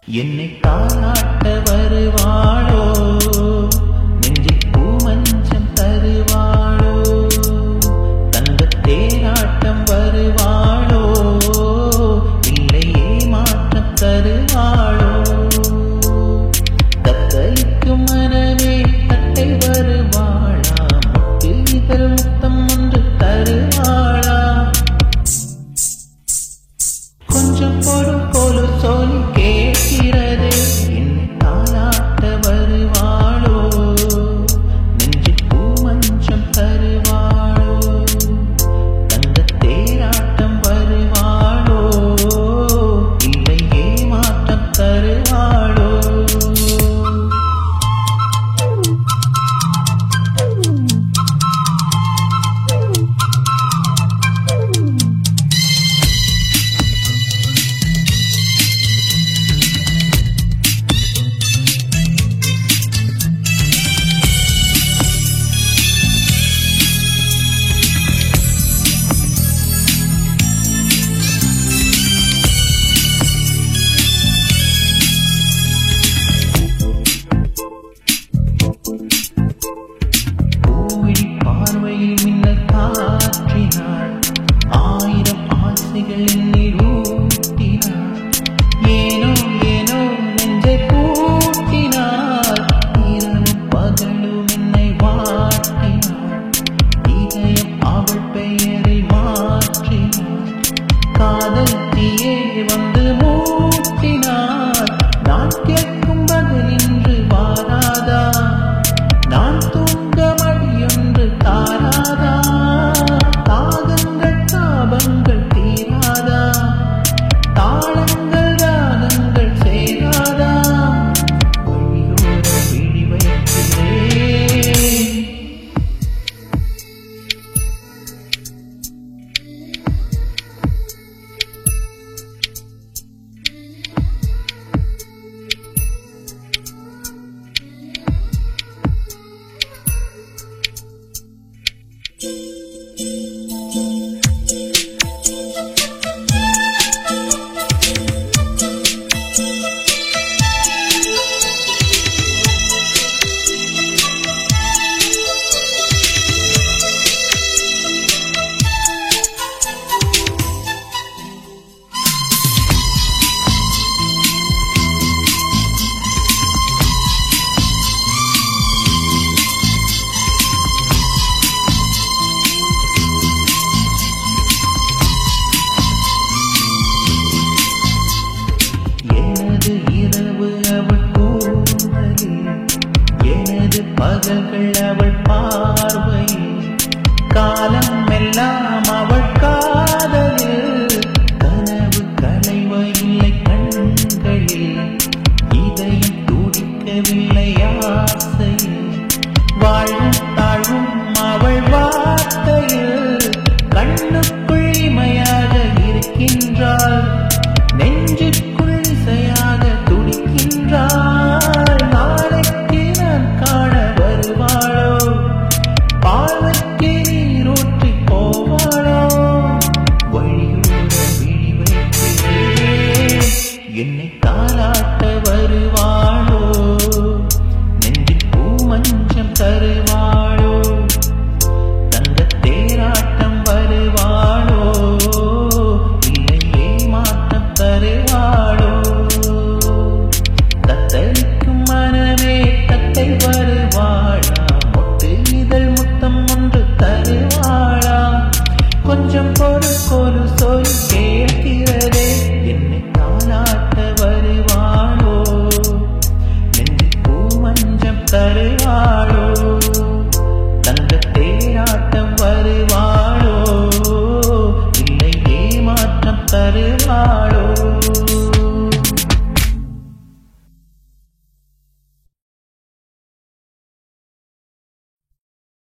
என்னை தாளாட்ட வருவாளோ, நெஞ்சில் பூமஞ்சம் தருவாளோ, தங்கத் தேராட்டம் வருவாளோ, இல்லையே மாற்றம் தருவாளோ. தத்தளிக்கும் மனமே தட்டை வருவாளா, முத்தில் இதழ் முத்தம் ஒன்று தருவாளா. கொஞ்சம் பொறு போல சொல்லி கேட்கிறது, என்னை தாளாட்ட வருவாளோ, நெஞ்சில் பூமஞ்சம் தருவாளோ, தங்கத் தேராட்டம் வருவாளோ, இல்லையே மாற்றம் தருவாளோ. பார்வையில் மின்னல் காற்றினாள், ஆயிரம் ஆசைகள் என்னில் ஊட்டினாள், ஏனோ ஏனோ நெஞ்சை பூட்டினாள், இரவும் பகலும் என்னை வாட்டினாள், இதயம் அவள் பெயரை மாற்றினாள், காதல் தீயே வந்து மூட்டினாள், நான் கேட்கும் பதில் இன்று வாராதா, நான் தூங்க மடியொன்று தாராதா, தாகங்கள் தாபங்கள் தீராதா, தாளங்கள் ராகங்கள் சேராதா, வழியோர விழி வைக்கிறேன். இரவு அவள் கூந்தலில், எனது பகல்கள் அவள் பார்வையில், காலம் எல்லாம் அவள் காதலில், கனவு களைவதில்லை கண்களில், இதயம் துடிக்கவில்லை ஆசையில், வாழும் தாழ்வும் அவள் வார்த்தையில், கண்ணுக்குள் இமையாக இருக்கின்றாள், நெஞ்சுக்குள் இசையாக துடிக்கின்றாள், நாளைக்கு நான் காண வருவாளோ, பார்வைக்கு நீரூற்றி போவாளோ, வழியோர விழி வைக்கிறேன், என்னை தாளாட்ட வருவாளோ, நெஞ்சில் பூமஞ்சம் தருவாளோ.